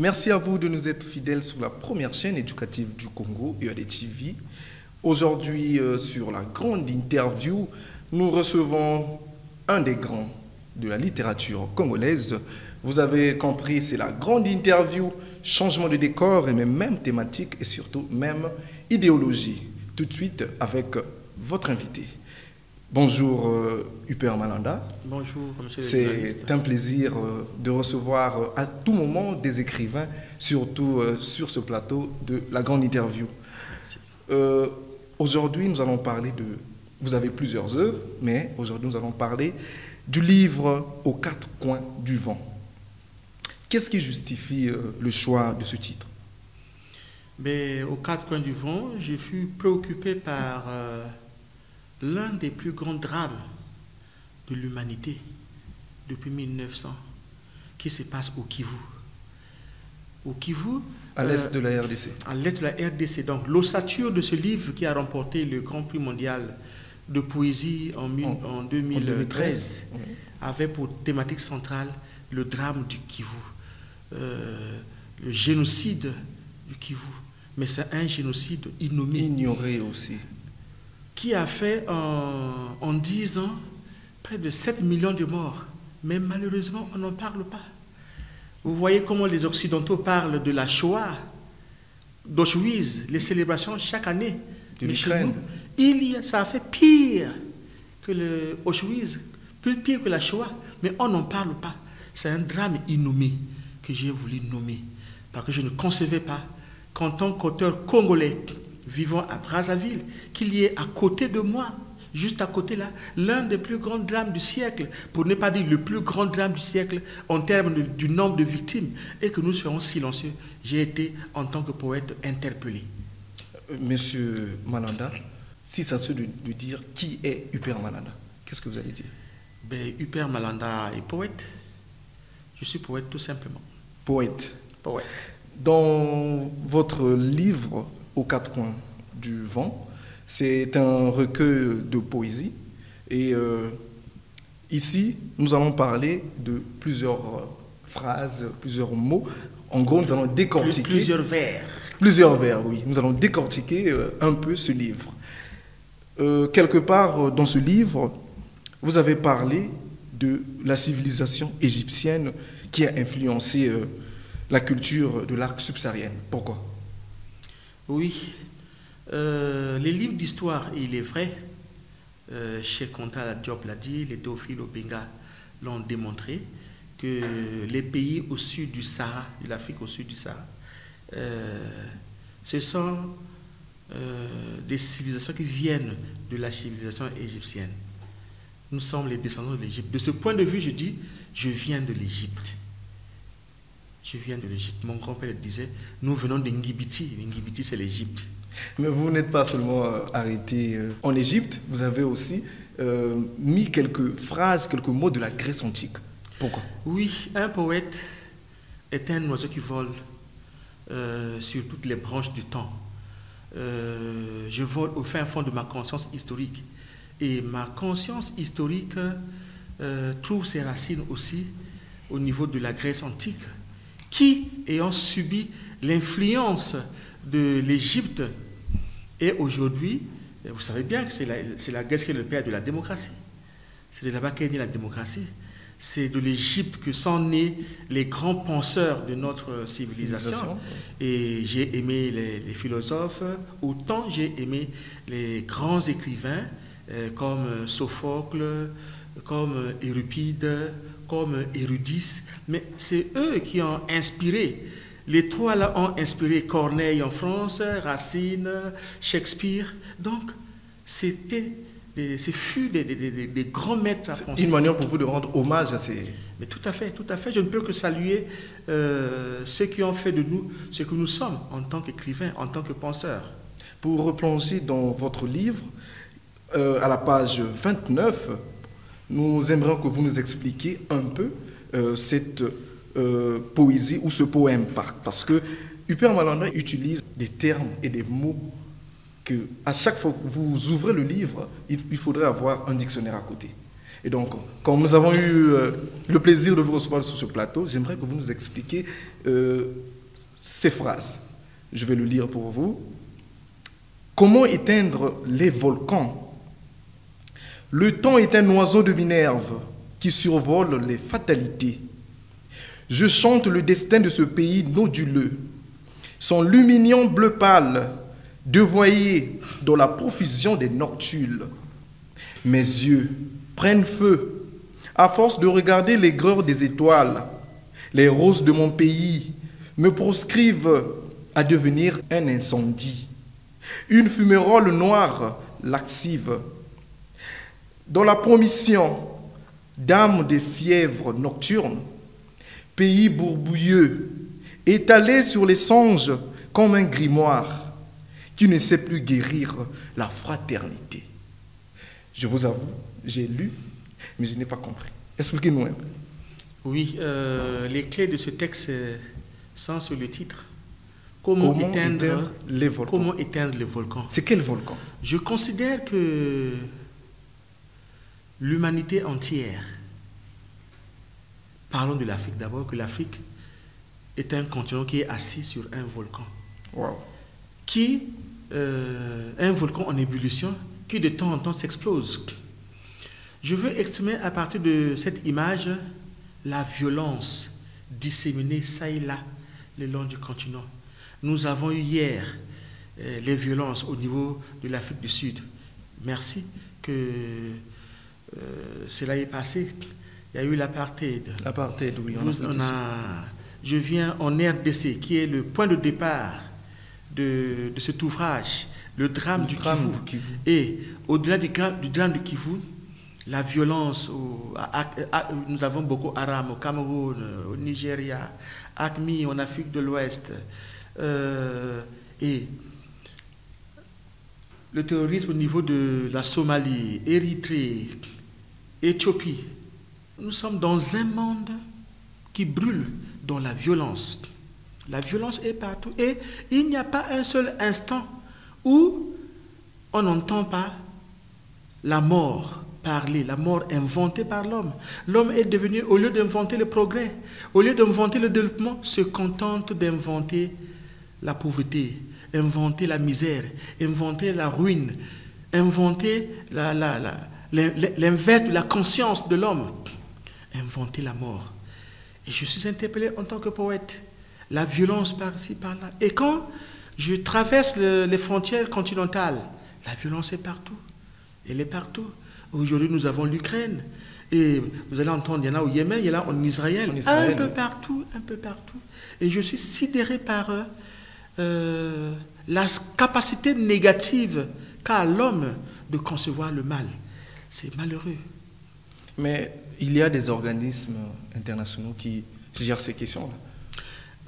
Merci à vous de nous être fidèles sur la première chaîne éducative du Congo, UAD TV. Aujourd'hui, sur la grande interview, nous recevons un des grands de la littérature congolaise. Vous avez compris, c'est la grande interview, changement de décor et même thématique et surtout même idéologie. Tout de suite avec votre invité. Bonjour Uper Malanda. Bonjour monsieur le journaliste. C'est un plaisir de recevoir à tout moment des écrivains, surtout sur ce plateau de la grande interview. Aujourd'hui, nous allons parler de... Vous avez plusieurs œuvres, mais aujourd'hui, nous allons parler du livre « Aux quatre coins du vent ». Qu'est-ce qui justifie le choix de ce titre? Mais aux quatre coins du vent, je fus préoccupé par l'un des plus grands drames de l'humanité depuis 1900, qui se passe au Kivu. Au Kivu, à l'est de la RDC. À l'est de la RDC. Donc, l'ossature de ce livre qui a remporté le Grand Prix mondial de poésie en 2013 oui, avait pour thématique centrale le drame du Kivu, le génocide du Kivu. Mais c'est un génocide innommé. Ignoré aussi. Qui a fait en 10 ans près de 7 millions de morts. Mais malheureusement, on n'en parle pas. Vous voyez comment les Occidentaux parlent de la Shoah, d'Auschwitz, les célébrations chaque année. De l'Ukraine. Ça a fait pire que le Auschwitz, plus pire que la Shoah, mais on n'en parle pas. C'est un drame innommé que j'ai voulu nommer, parce que je ne concevais pas qu'en tant qu'auteur congolais vivant à Brazzaville, qu'il y ait à côté de moi, juste à côté là, l'un des plus grands drames du siècle, pour ne pas dire le plus grand drame du siècle en termes du nombre de victimes, et que nous serons silencieux. J'ai été, en tant que poète, interpellé. Monsieur Malanda, si ça se de dire qui est Uper Malanda, qu'est-ce que vous allez dire? Ben, Uper Malanda est poète. Je suis poète tout simplement. Poète. Poète. Dans votre livre « Aux quatre coins du vent », c'est un recueil de poésie. Et ici, nous allons parler de plusieurs phrases, plusieurs mots. En gros, nous allons décortiquer... Plusieurs vers. Plusieurs vers, oui. Nous allons décortiquer un peu ce livre. Quelque part dans ce livre, vous avez parlé de la civilisation égyptienne qui a influencé la culture de l'arc subsaharien. Pourquoi? Oui. Les livres d'histoire, il est vrai, Cheikh Anta Diop l'a dit, les Théophile Obenga l'ont démontré, que les pays au sud du Sahara, de l'Afrique au sud du Sahara, ce sont des civilisations qui viennent de la civilisation égyptienne. Nous sommes les descendants de l'Égypte. De ce point de vue, je dis, je viens de l'Égypte. Je viens de l'Égypte. Mon grand-père disait, nous venons de Ngibiti. Ngibiti, c'est l'Égypte. Mais vous n'êtes pas seulement arrêté en Égypte, vous avez aussi mis quelques phrases, quelques mots de la Grèce antique. Pourquoi? Oui, un poète est un oiseau qui vole sur toutes les branches du temps. Je vole au fin fond de ma conscience historique. Et ma conscience historique trouve ses racines aussi au niveau de la Grèce antique, qui, ayant subi l'influence de l'Égypte, et aujourd'hui, vous savez bien que c'est la Grèce qui est le père de la démocratie. C'est de là-bas qu'est née la démocratie. C'est de l'Égypte que sont nés les grands penseurs de notre civilisation. Et j'ai aimé les philosophes, autant j'ai aimé les grands écrivains comme Sophocle, comme Euripide, comme Eurydice. Mais c'est eux qui ont inspiré. Les trois là ont inspiré Corneille en France, Racine, Shakespeare. Donc, ce fut des grands maîtres à penser. Une manière pour vous de rendre hommage à ces... Mais tout à fait, tout à fait. Je ne peux que saluer ceux qui ont fait de nous ce que nous sommes en tant qu'écrivains, en tant que penseurs. Pour replonger dans votre livre, à la page 29, nous aimerions que vous nous expliquiez un peu cette poésie ou ce poème, parce que Uper Malanda utilise des termes et des mots que, à chaque fois que vous ouvrez le livre, il faudrait avoir un dictionnaire à côté. Et donc, comme nous avons eu le plaisir de vous recevoir sur ce plateau, j'aimerais que vous nous expliquiez ces phrases. Je vais le lire pour vous. Comment éteindre les volcans? Le temps est un oiseau de Minerve qui survole les fatalités. Je chante le destin de ce pays noduleux, son lumignon bleu pâle, dévoyé dans la profusion des noctules. Mes yeux prennent feu à force de regarder l'aigreur des étoiles. Les roses de mon pays me proscrivent à devenir un incendie, une fumerole noire laxive. Dans la promission d'âmes des fièvres nocturnes, pays bourbouilleux, étalé sur les songes comme un grimoire qui ne sait plus guérir la fraternité. Je vous avoue, j'ai lu, mais je n'ai pas compris. Expliquez-nous un peu. Oui, les clés de ce texte sont sur le titre. Comment éteindre les volcans? Comment éteindre les volcans? C'est quel volcan? Je considère que l'humanité entière, parlons de l'Afrique d'abord, que l'Afrique est un continent qui est assis sur un volcan. Wow. Un volcan en ébullition qui de temps en temps s'explose. Je veux exprimer à partir de cette image la violence disséminée ça et là le long du continent. Nous avons eu hier les violences au niveau de l'Afrique du Sud. Merci que cela est passé. Il y a eu l'apartheid. L'apartheid, oui. Je viens en RDC, qui est le point de départ de cet ouvrage, le drame du Kivu. Et au-delà du drame du Kivu, la violence, nous avons beaucoup Haram au Cameroun, au Nigeria, AQMI en Afrique de l'Ouest, et le terrorisme au niveau de la Somalie, Érythrée, Éthiopie. Nous sommes dans un monde qui brûle dans la violence. La violence est partout et il n'y a pas un seul instant où on n'entend pas la mort parler, la mort inventée par l'homme. L'homme est devenu, au lieu d'inventer le progrès, au lieu d'inventer le développement, se contente d'inventer la pauvreté, inventer la misère, inventer la ruine, inventer l'inverse de la conscience de l'homme, inventer la mort. Et je suis interpellé en tant que poète. La violence par-ci, par-là. Et quand je traverse les frontières continentales, la violence est partout. Elle est partout. Aujourd'hui, nous avons l'Ukraine. Et vous allez entendre, il y en a au Yémen, il y en a en Israël. Un peu partout, un peu partout. Et je suis sidéré par la capacité négative qu'a l'homme de concevoir le mal. C'est malheureux. Mais il y a des organismes internationaux qui gèrent ces questions-là.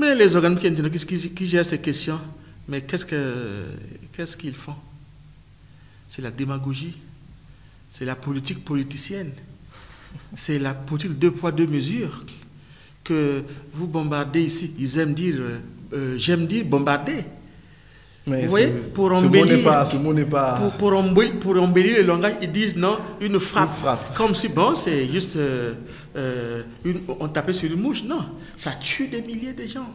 Mais les organismes internationaux qui gèrent ces questions, mais qu'est-ce qu'ils font? C'est la démagogie, c'est la politique politicienne, c'est la politique deux poids, deux mesures que vous bombardez ici. Ils aiment dire, j'aime dire bombarder. Mais vous voyez, ce mot n'est pas... Pour embellir le langage, ils disent non, une frappe. Comme si, bon, c'est juste... on tapait sur une mouche. Non, ça tue des milliers de gens.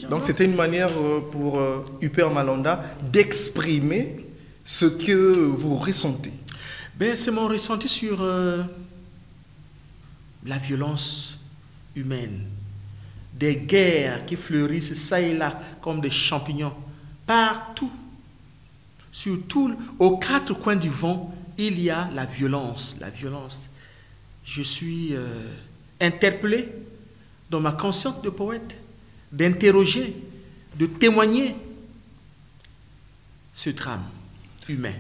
Donc c'était une manière pour Hubert Malonda d'exprimer ce que vous ressentez. Ben, c'est mon ressenti sur la violence humaine. Des guerres qui fleurissent ça et là comme des champignons. Partout, surtout aux quatre coins du vent, il y a la violence. La violence. Je suis interpellé dans ma conscience de poète d'interroger, de témoigner ce drame humain.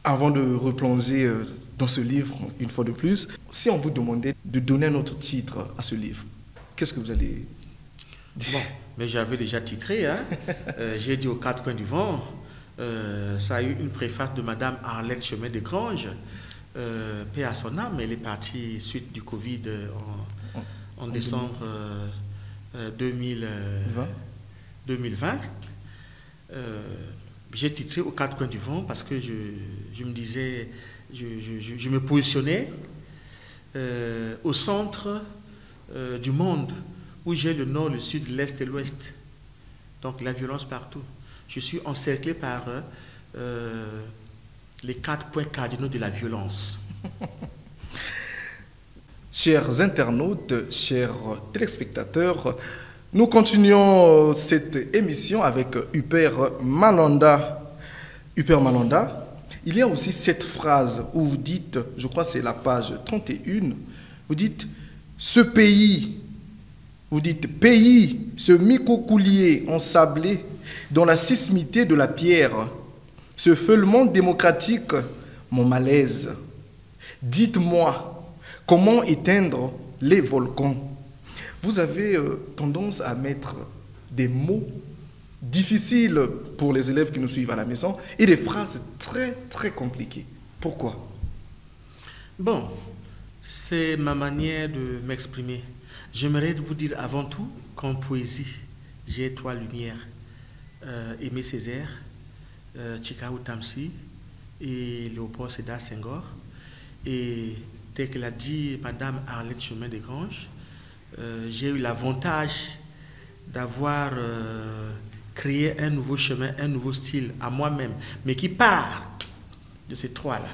Avant de replonger dans ce livre, une fois de plus, si on vous demandait de donner un autre titre à ce livre, qu'est-ce que vous allez dire? Bon, mais j'avais déjà titré, hein. J'ai dit aux quatre coins du vent. Ça a eu une préface de Madame Arlette Chemin de Grange, paix à son âme. Elle est partie suite du Covid en décembre 2020. J'ai titré aux quatre coins du vent parce que je me disais, je me positionnais au centre du monde où j'ai le nord, le sud, l'est et l'ouest. Donc la violence partout. Je suis encerclé par les 4 points cardinaux de la violence. Chers internautes, chers téléspectateurs, nous continuons cette émission avec Huper Malonda. Huper Malonda, il y a aussi cette phrase où vous dites, je crois que c'est la page 31, vous dites « Ce pays », vous dites « pays, ce micro-coulier ensablé dans la sismité de la pierre, ce feulement démocratique, mon malaise. Dites-moi, comment éteindre les volcans ?» Vous avez tendance à mettre des mots difficiles pour les élèves qui nous suivent à la maison et des phrases très, très compliquées. Pourquoi? Bon, c'est ma manière de m'exprimer. J'aimerais vous dire avant tout qu'en poésie, j'ai 3 lumières. Aimé Césaire, Tchika Outamsi et Léopold Sédar Senghor. Et tel que l'a dit Madame Arlette Chemin-Desgranges, j'ai eu l'avantage d'avoir créé un nouveau chemin, un nouveau style à moi-même, mais qui part de ces 3-là.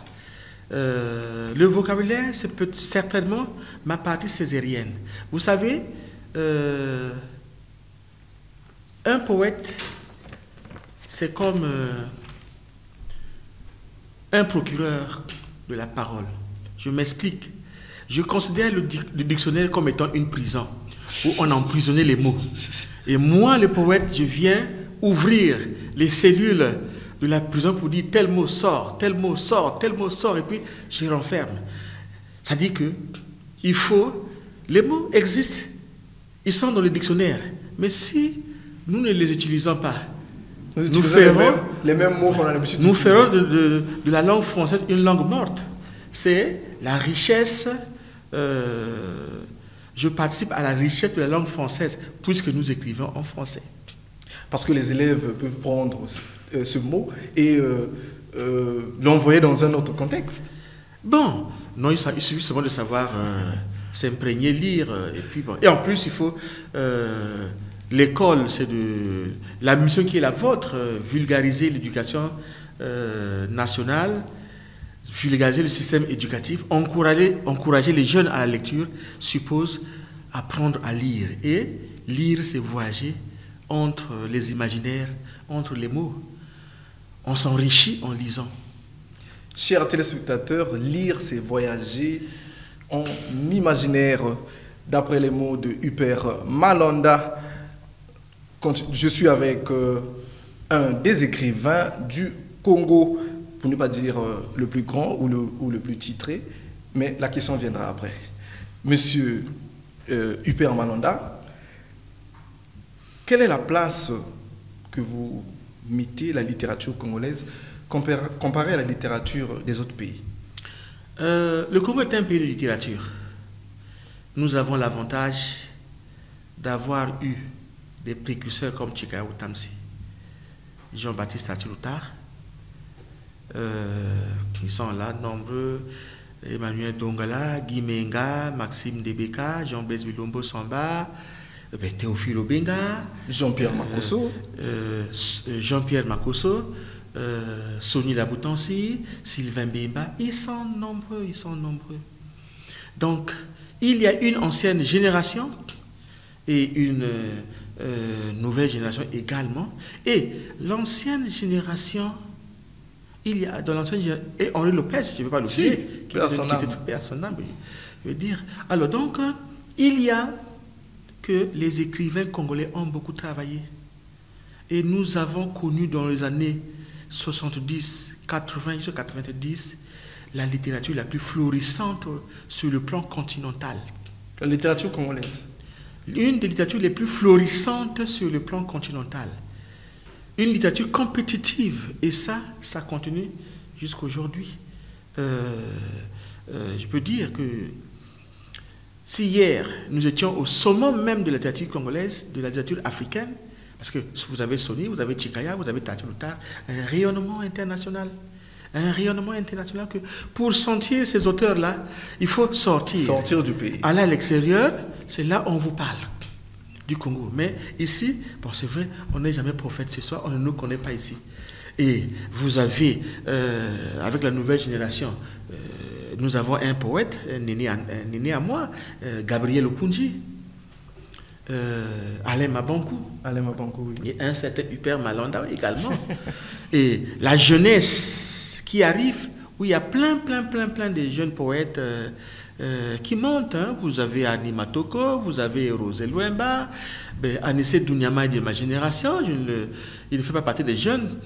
Le vocabulaire, c'est certainement ma partie césarienne. Vous savez, un poète, c'est comme un procureur de la parole. Je m'explique. Je considère le dictionnaire comme étant une prison où on emprisonnait les mots. Et moi, le poète, je viens ouvrir les cellules de la prison pour dire tel mot sort, tel mot sort, tel mot sort, et puis je renferme. Ça dit que il faut, les mots existent, ils sont dans le dictionnaire, mais si nous ne les utilisons pas, nous ferons les mêmes mots qu'on a l'habitude nous ferons de la langue française une langue morte. C'est la richesse. Je participe à la richesse de la langue française puisque nous écrivons en français. Parce que les élèves peuvent prendre ce mot et l'envoyer dans un autre contexte. Bon, non, il suffit seulement de savoir s'imprégner, lire. Et puis bon. Et en plus, il faut... l'école, c'est de la mission qui est la vôtre, vulgariser l'éducation nationale, vulgariser le système éducatif, encourager les jeunes à la lecture, suppose apprendre à lire. Et lire, c'est voyager entre les imaginaires, entre les mots. On s'enrichit en lisant. Chers téléspectateurs, lire, c'est voyager en imaginaire. D'après les mots de Huper Malonda, je suis avec un des écrivains du Congo, pour ne pas dire le plus grand ou le plus titré, mais la question viendra après. Monsieur Huper Malonda, quelle est la place que vous mettez la littérature congolaise comparée à la littérature des autres pays? Le Congo est un pays de littérature. Nous avons l'avantage d'avoir eu des précurseurs comme Tchika Outamsi, Jean-Baptiste Atiloutar, qui sont là, nombreux, Emmanuel Dongala, Guy Menga, Maxime Debeka, Jean-Blaise Bilombo Samba, Théophile Obenga, Jean-Pierre Makosso, Sonny Laboutansi, Sylvain Bemba, ils sont nombreux. Donc, il y a une ancienne génération et une nouvelle génération également. Et l'ancienne génération, il y a dans l'ancienne génération, et Henri Lopez, je ne veux pas l'oublier, qui était personnel, je veux dire. Alors donc, il y a que les écrivains congolais ont beaucoup travaillé. Et nous avons connu dans les années 70, 80, 90, la littérature la plus florissante sur le plan continental. La littérature congolaise. Une des littératures les plus florissantes sur le plan continental. Une littérature compétitive. Et ça continue jusqu'à aujourd'hui. Je peux dire que si hier, nous étions au summum même de la littérature congolaise, de la littérature africaine, parce que vous avez Sonny, vous avez Tchikaya, vous avez Atiloutar, un rayonnement international. Un rayonnement international que pour sentir ces auteurs-là, il faut sortir. Sortir du pays. Aller à l'extérieur, c'est là où on vous parle. du Congo. Mais ici, bon, c'est vrai, on n'est jamais prophète ce soir, on ne nous connaît pas ici. Et vous avez, avec la nouvelle génération, nous avons un poète, un aîné à moi, Gabriel Okunji, Alain Mabankou. Alain Mabankou, oui. Et un certain Hubert Malanda également. Et la jeunesse qui arrive, où il y a plein de jeunes poètes qui montent. Hein. Vous avez Annie Matoko, vous avez Rosé Luemba, Anissé Dounyama de ma génération, il ne fait pas partie des jeunes.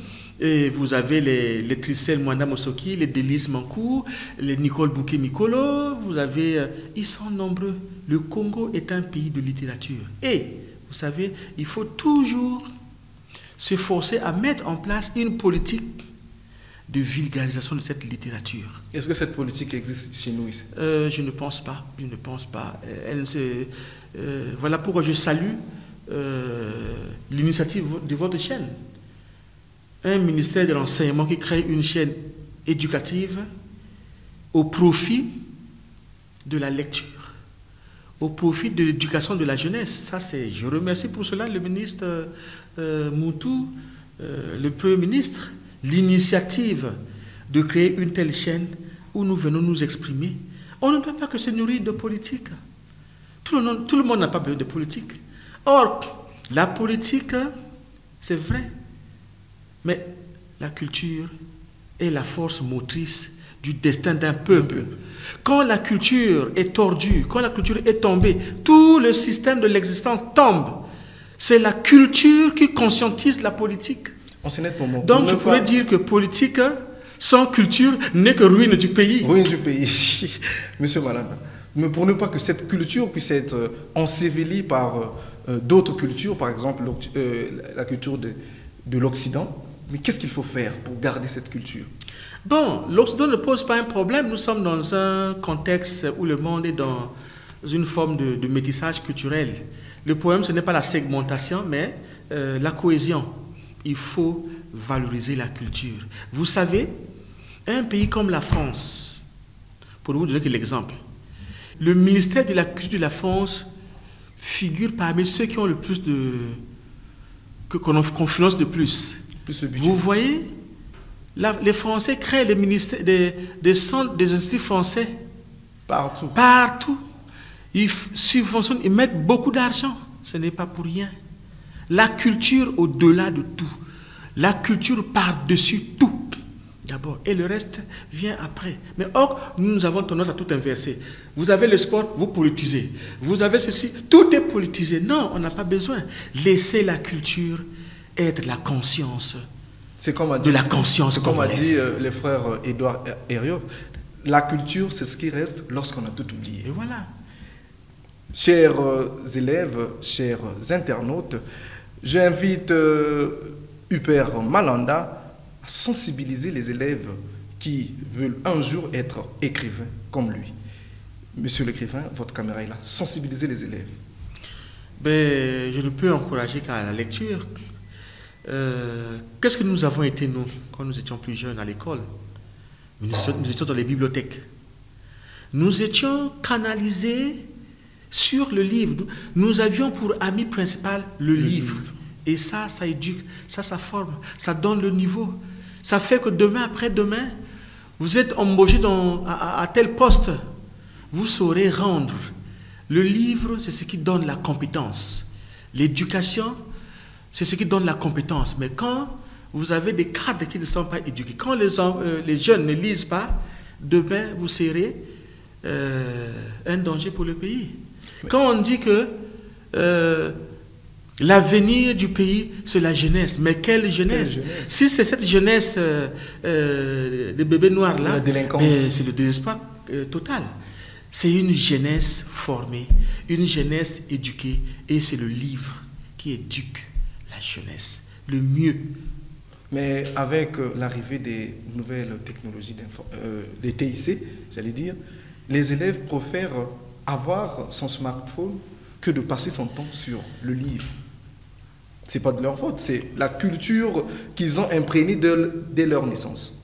Et vous avez les Tricel Mwanda Mosoki, les Délices Mankou, les Nicole Bouquet Mikolo, vous avez... ils sont nombreux. Le Congo est un pays de littérature. Et, vous savez, il faut toujours se forcer à mettre en place une politique de vulgarisation de cette littérature. Est-ce que cette politique existe chez nous ici? Je ne pense pas. Je ne pense pas. Voilà pourquoi je salue l'initiative de votre chaîne. Un ministère de l'enseignement qui crée une chaîne éducative au profit de la lecture, au profit de l'éducation de la jeunesse. Ça, je remercie pour cela le ministre Moutou, le Premier ministre, l'initiative de créer une telle chaîne où nous venons nous exprimer. On ne doit pas que se nourrir de politique. Tout le monde n'a pas besoin de politique. Or, la politique, c'est vrai. Mais la culture est la force motrice du destin d'un peuple. Quand la culture est tordue, quand la culture est tombée, tout le système de l'existence tombe. C'est la culture qui conscientise la politique. Donc je pourrais dire que politique sans culture n'est que ruine du pays. Ruine du pays. Monsieur Malanda. Mais pour ne pas que cette culture puisse être ensevelie par d'autres cultures, par exemple la culture de l'Occident, mais qu'est-ce qu'il faut faire pour garder cette culture? Bon, l'Occident ne pose pas un problème. Nous sommes dans un contexte où le monde est dans une forme de métissage culturel. Le problème, ce n'est pas la segmentation, mais la cohésion. Il faut valoriser la culture. Vous savez, un pays comme la France, pour vous donner l'exemple, le ministère de la Culture de la France figure parmi ceux qui ont le plus qu'on finance de plus. Vous voyez, les Français créent des ministères, des centres, des instituts français. Partout. Partout. Ils subventionnent, ils mettent beaucoup d'argent. Ce n'est pas pour rien. La culture au-delà de tout. La culture par-dessus tout. D'abord. Et le reste vient après. Mais or, nous avons tendance à tout inverser. Vous avez le sport, vous politisez. Vous avez ceci, tout est politisé. Non, on n'a pas besoin. Laissez la culture être la conscience. C'est comme a dit, de la conscience. Comme a dit les frères Édouard Herriot, la culture, c'est ce qui reste lorsqu'on a tout oublié. Et voilà. Chers élèves, chers internautes, j'invite Hubert Malanda à sensibiliser les élèves qui veulent un jour être écrivains comme lui. Monsieur l'écrivain, votre caméra est là. Sensibilisez les élèves. Je ne peux encourager qu'à la lecture. Qu'est-ce que nous avons été, nous, quand nous étions plus jeunes à l'école? Nous étions dans les bibliothèques. Nous étions canalisés sur le livre. Nous avions pour ami principal le livre. Et ça éduque, ça forme, ça donne le niveau. Ça fait que demain, après-demain, vous êtes embauché à tel poste. Vous saurez rendre. Le livre, c'est ce qui donne la compétence. L'éducation, c'est ce qui donne la compétence. Mais quand vous avez des cadres qui ne sont pas éduqués, quand les jeunes ne lisent pas, demain, vous serez un danger pour le pays. Quand on dit que l'avenir du pays, c'est la jeunesse, mais quelle jeunesse? Si c'est cette jeunesse des bébés noirs-là, c'est le désespoir total. C'est une jeunesse formée, une jeunesse éduquée, et c'est le livre qui éduque la jeunesse, le mieux. Mais avec l'arrivée des nouvelles technologies, des TIC, j'allais dire, les élèves préfèrent avoir son smartphone que de passer son temps sur le livre. Ce n'est pas de leur faute, c'est la culture qu'ils ont imprégnée dès leur naissance.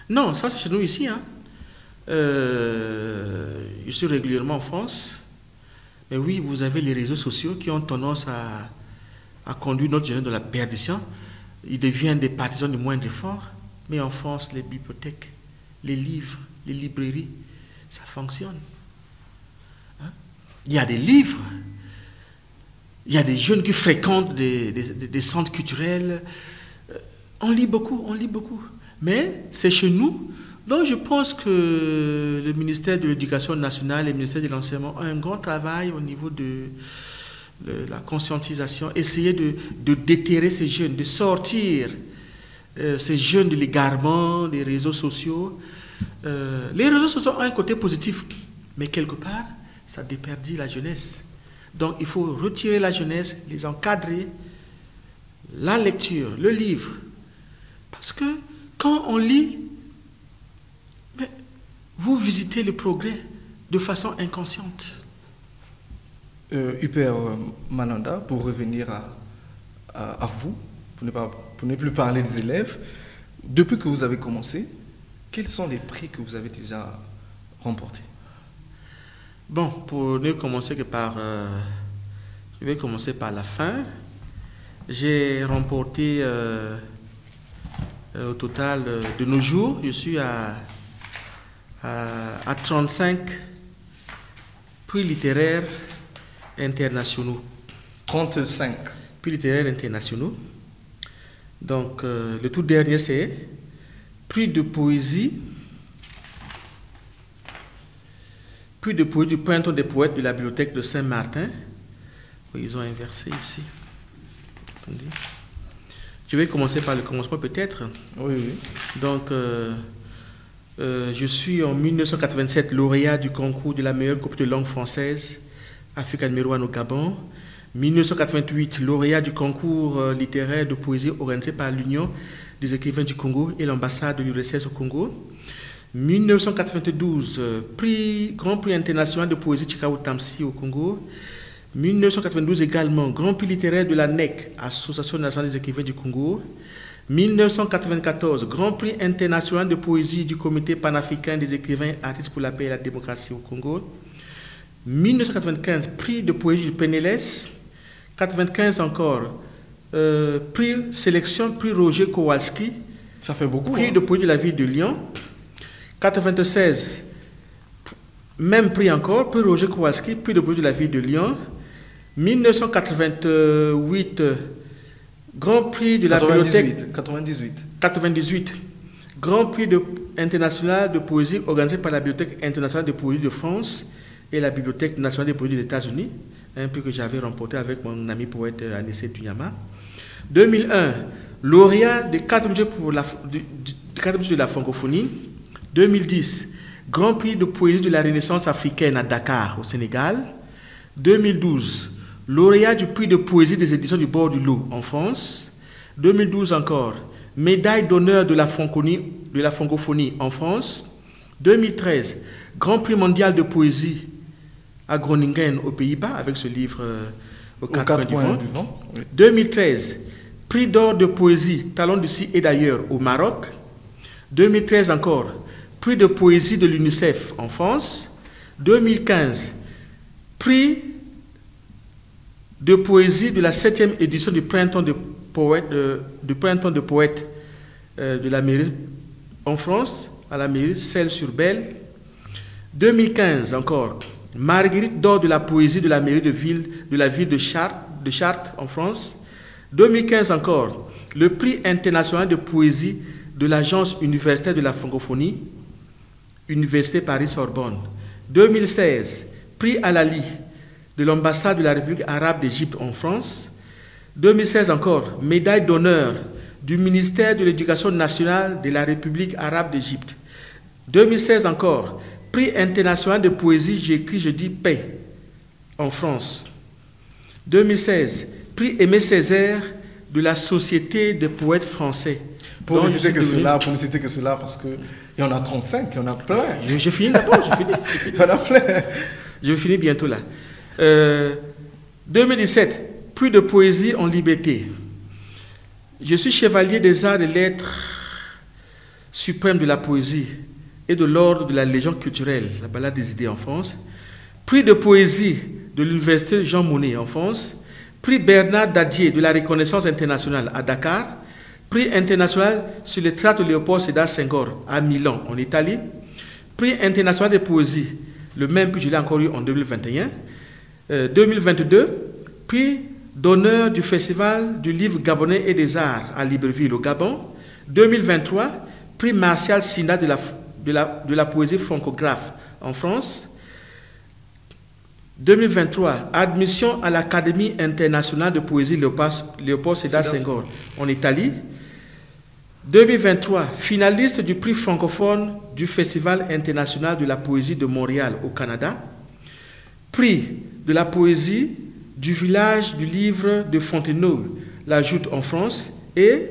Non, ça c'est chez nous ici. Hein. Je suis régulièrement en France. Et oui, vous avez les réseaux sociaux qui ont tendance à conduire notre jeunesse dans la perdition. Ils deviennent des partisans du moindre effort. Mais en France, les bibliothèques, les livres, les librairies, ça fonctionne. Hein? Il y a des livres. Il y a des jeunes qui fréquentent des centres culturels. On lit beaucoup, on lit beaucoup. Mais c'est chez nous. Donc je pense que le ministère de l'Éducation nationale et le ministère de l'Enseignement ont un grand travail au niveau de la conscientisation, essayer de déterrer ces jeunes, de sortir ces jeunes de l'égarement des réseaux sociaux. Les réseaux sociaux ont un côté positif, mais quelque part, ça déperdit la jeunesse. Donc il faut retirer la jeunesse, les encadrer, la lecture, le livre. Parce que quand on lit, mais vous visitez le progrès de façon inconsciente. Huper Mananda, pour revenir à vous, pour ne plus parler des élèves, depuis que vous avez commencé, quels sont les prix que vous avez déjà remportés? Bon, pour ne commencer que par... je vais commencer par la fin. J'ai remporté au total de nos jours, je suis à 35 prix littéraires internationaux. 35 prix littéraires internationaux. Donc, le tout dernier, c'est prix de poésie du Printemps des poètes de la bibliothèque de Saint-Martin. Ils ont inversé ici. Attendez. Je vais commencer par le commencement peut-être. Oui. Donc, je suis en 1987 lauréat du concours de la meilleure copie de langue française, Africa numéro 1 au Gabon. 1988 lauréat du concours littéraire de poésie organisé par l'Union des écrivains du Congo et l'ambassade de l'URSS au Congo. 1992 Grand Prix international de poésie Chikao Tamsi au Congo. 1992 également, Grand Prix littéraire de la NEC, Association nationale des écrivains du Congo. 1994, Grand Prix international de poésie du Comité panafricain des écrivains artistes pour la paix et la démocratie au Congo. 1995, Prix de poésie du PNLS. 95 encore, Prix sélection, Prix Roger Kowalski. Ça fait beaucoup. Prix de poésie de la ville de Lyon. 96, même prix encore, Prix Roger Kowalski, Prix de poésie de la ville de Lyon. 1988, Grand Prix de la bibliothèque. 98, Grand Prix international de poésie organisé par la Bibliothèque internationale de poésie de France et la Bibliothèque nationale de poésie des États-Unis, un prix que j'avais remporté avec mon ami poète Anissé Tunyama. 2001, lauréat des 4 budgets de la francophonie. 2010, Grand Prix de poésie de la Renaissance africaine à Dakar, au Sénégal. 2012, lauréat du prix de poésie des éditions du bord du Lot en France. 2012 encore, médaille d'honneur de la francophonie en France. 2013, Grand Prix mondial de poésie à Groningen aux Pays-Bas avec ce livre aux 4 points du vent. Oui. 2013, prix d'or de poésie Talent d'ici et d'ailleurs au Maroc. 2013 encore, prix de poésie de l'UNICEF en France. 2015, prix de poésie de la 7e édition du Printemps de poètes de la mairie en France, à la mairie Celles-sur-Belle. 2015 encore, Marguerite d'or de la poésie de la mairie de la ville de Chartres en France. 2015 encore, le prix international de poésie de l'Agence universitaire de la francophonie, Université Paris-Sorbonne. 2016, prix Alali de l'ambassade de la République arabe d'Égypte en France. 2016 encore, médaille d'honneur du ministère de l'Éducation nationale de la République arabe d'Égypte. 2016 encore, prix international de poésie J'écris, je dis paix en France. 2016, prix Aimé Césaire de la Société des poètes français. Pour ne citer que cela, parce qu'il y en a 35, il y en a plein. Je finis d'abord, Il y en a plein. Je finis bientôt là. 2017, prix de poésie en liberté. Je suis chevalier des arts et lettres suprêmes de la poésie et de l'ordre de la Légion culturelle, la balade des idées en France. Prix de poésie de l'Université Jean Monnet en France, prix Bernard Dadier de la reconnaissance internationale à Dakar, prix international sur les tracts de Léopold Sédar Senghor à Milan en Italie, prix international de poésie, le même prix je l'ai encore eu en 2021, 2022, prix d'honneur du Festival du livre gabonais et des arts à Libreville au Gabon, 2023, prix Martial Sina de la poésie francographe en France, 2023, admission à l'Académie internationale de poésie Léopold Sédar Senghor en Italie. 2023, finaliste du prix francophone du Festival international de la poésie de Montréal au Canada. Prix de la poésie du village du livre de Fontenoy, la Joute en France. Et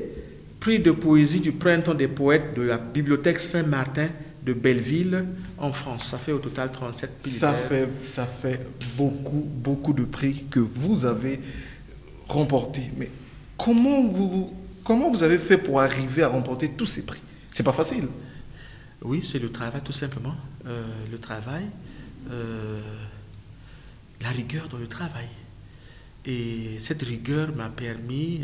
prix de poésie du printemps des poètes de la bibliothèque Saint-Martin de Belleville en France. Ça fait au total 37 prix. Ça fait beaucoup de prix que vous avez remportés. Mais comment vous avez fait pour arriver à remporter tous ces prix? C'est pas facile. Oui, c'est le travail tout simplement. Le travail, la rigueur dans le travail. Et cette rigueur m'a permis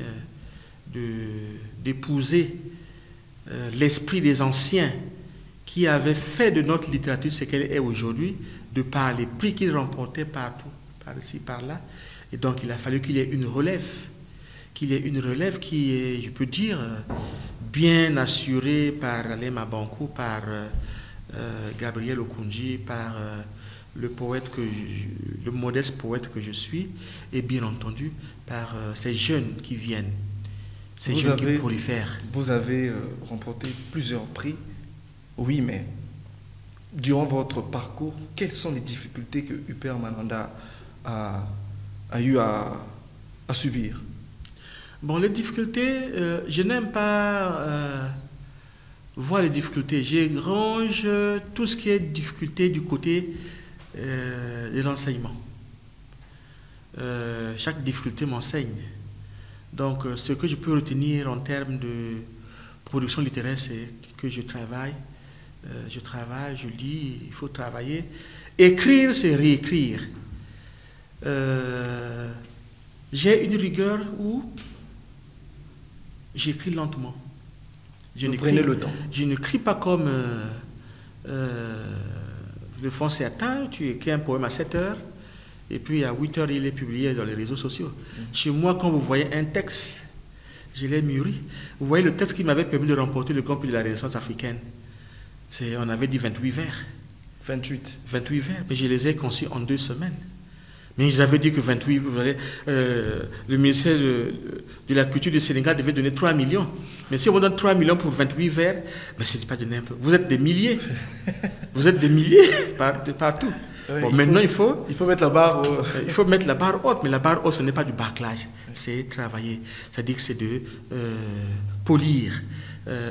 d'épouser l'esprit des anciens qui avaient fait de notre littérature ce qu'elle est aujourd'hui, de par les prix qu'ils remportaient partout, par ici, par là. Et donc, il a fallu qu'il y ait une relève. Qu'il y ait une relève qui est, je peux dire, bien assurée par Alain Mabankou, par Gabriel Okoundji, par le modeste poète que je suis, et bien entendu par ces jeunes qui viennent, ces jeunes qui prolifèrent. Vous avez remporté plusieurs prix. Oui, mais durant votre parcours, quelles sont les difficultés que Hubert Malanda a eu à subir? Bon, les difficultés, je n'aime pas voir les difficultés. Je range tout ce qui est difficulté du côté des enseignements. Chaque difficulté m'enseigne. Donc, ce que je peux retenir en termes de production littéraire, c'est que je travaille, je lis, il faut travailler. Écrire, c'est réécrire. J'ai une rigueur où j'écris lentement. Prenez le temps. Je n'écris pas comme le font certains. Tu écris un poème à 7 heures et puis à 8 heures, il est publié dans les réseaux sociaux. Chez moi, quand vous voyez un texte, je l'ai mûri. Vous voyez le texte qui m'avait permis de remporter le grand prix de la Renaissance africaine. On avait dit 28 vers. 28 vers, mais je les ai conçus en 2 semaines. Mais ils avaient dit que 28, vous voyez, le ministère de la Culture du Sénégal devait donner 3 millions. Mais si on vous donne 3 millions pour 28 vers, mais c'est pas donné un peu. Vous êtes des milliers. Vous êtes des milliers partout. Oui, bon, maintenant, il faut mettre la barre. Il faut mettre la barre haute, mais la barre haute, ce n'est pas du bâclage, c'est travailler. C'est-à-dire que c'est de polir.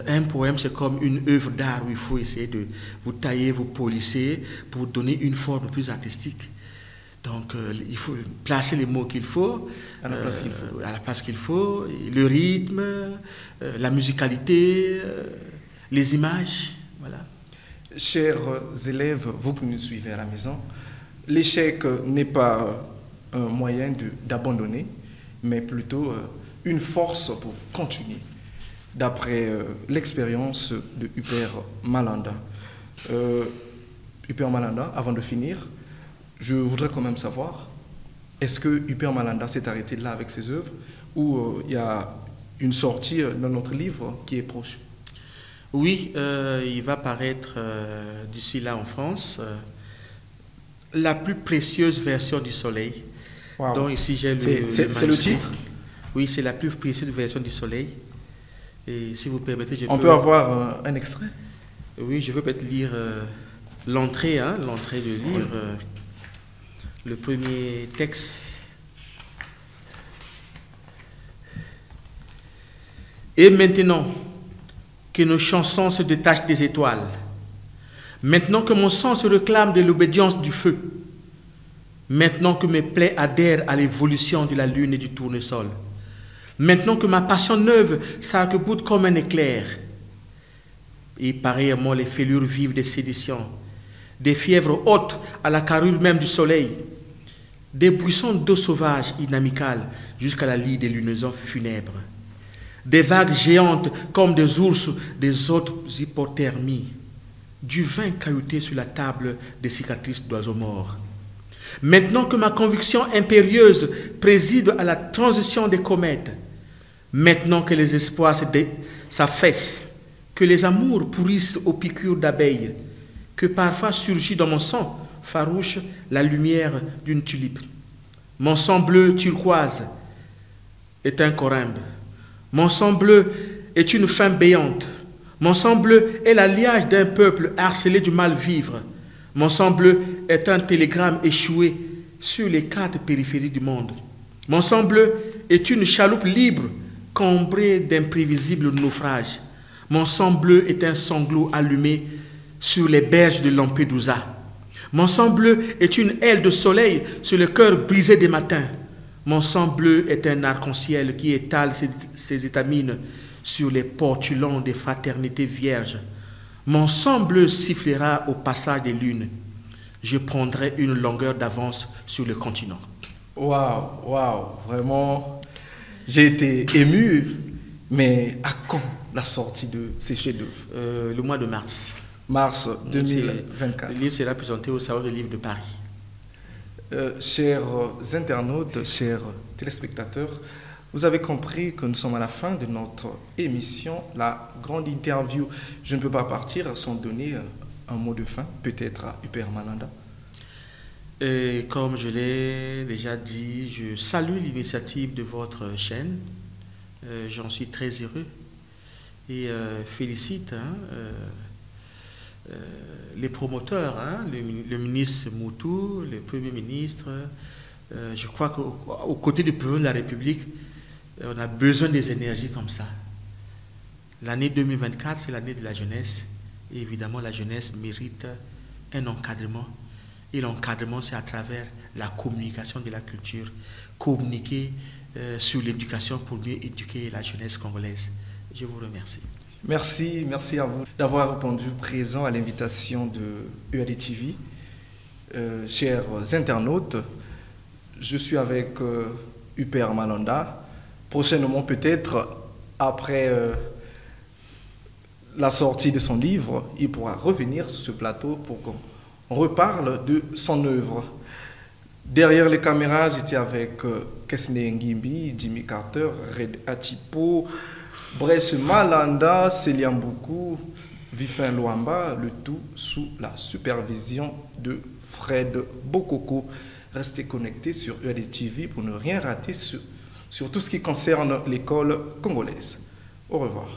Un poème, c'est comme une œuvre d'art où il faut essayer de vous tailler, vous polisser pour donner une forme plus artistique. Donc, il faut placer les mots qu'il faut, à la place qu'il faut, le rythme, la musicalité, les images, voilà. Chers élèves, vous qui nous suivez à la maison, l'échec n'est pas un moyen d'abandonner, mais plutôt une force pour continuer, d'après l'expérience de Hubert Malanda. Hubert Malanda, avant de finir, je voudrais quand même savoir, est-ce que Hubert Malanda s'est arrêté là avec ses œuvres ou il y a une sortie dans notre livre qui est proche? Oui, il va paraître d'ici là en France la plus précieuse version du Soleil. Wow. Donc ici j'ai c'est le titre? Oui, c'est la plus précieuse version du Soleil. Et si vous permettez, on peut avoir un extrait? Oui, je veux peut-être lire l'entrée du livre, le premier texte. Et maintenant que nos chansons se détachent des étoiles, maintenant que mon sang se réclame de l'obédience du feu, maintenant que mes plaies adhèrent à l'évolution de la lune et du tournesol, maintenant que ma passion neuve s'arc-boute comme un éclair, et pareillement les fêlures vives des séditions, des fièvres hautes à la carrure même du soleil, des buissons d'eau sauvage inamicales jusqu'à la lie des lunaisons funèbres, des vagues géantes comme des ours, des autres hypothermies, du vin caillouté sur la table des cicatrices d'oiseaux morts. Maintenant que ma conviction impérieuse préside à la transition des comètes, maintenant que les espoirs s'affaissent, que les amours pourrissent aux piqûres d'abeilles, que parfois surgit dans mon sang farouche la lumière d'une tulipe. Mon sang bleu turquoise est un corymbe. Mon sang bleu est une faim béante. Mon sang bleu est l'alliage d'un peuple harcelé du mal-vivre. Mon sang bleu est un télégramme échoué sur les 4 périphéries du monde. Mon sang bleu est une chaloupe libre cambrée d'imprévisibles naufrages. Mon sang bleu est un sanglot allumé sur les berges de Lampedusa. Mon sang bleu est une aile de soleil sur le cœur brisé des matins. Mon sang bleu est un arc-en-ciel qui étale ses étamines sur les portulans des fraternités vierges. Mon sang bleu sifflera au passage des lunes. Je prendrai une longueur d'avance sur le continent. Waouh, vraiment, j'ai été ému, mais à quand la sortie de ces chefs-d'œuvre? Le mois de mars. Mars 2024. Le livre sera présenté au Salon du Livre de Paris. Chers internautes, chers téléspectateurs, vous avez compris que nous sommes à la fin de notre émission, la grande interview. Je ne peux pas partir sans donner un mot de fin, peut-être à Hubert Malanda. Et comme je l'ai déjà dit, je salue l'initiative de votre chaîne. J'en suis très heureux et félicite les promoteurs, le ministre Moutou, le Premier ministre. Je crois qu'au côté du président de la République, on a besoin des énergies comme ça. L'année 2024, c'est l'année de la jeunesse. Et évidemment, la jeunesse mérite un encadrement. Et l'encadrement, c'est à travers la communication de la culture. Communiquer sur l'éducation pour mieux éduquer la jeunesse congolaise. Je vous remercie. Merci à vous d'avoir répondu présent à l'invitation de EAD TV. Chers internautes, je suis avec Hubert Malanda. Prochainement, peut-être, après la sortie de son livre, il pourra revenir sur ce plateau pour qu'on reparle de son œuvre. Derrière les caméras, j'étais avec Kesne Ngimbi, Jimmy Carter, Red Atipo, Bresse Malanda, Célian Boukou, Vifin Luamba, le tout sous la supervision de Fred Bokoko. Restez connectés sur EAD TV pour ne rien rater sur tout ce qui concerne l'école congolaise. Au revoir.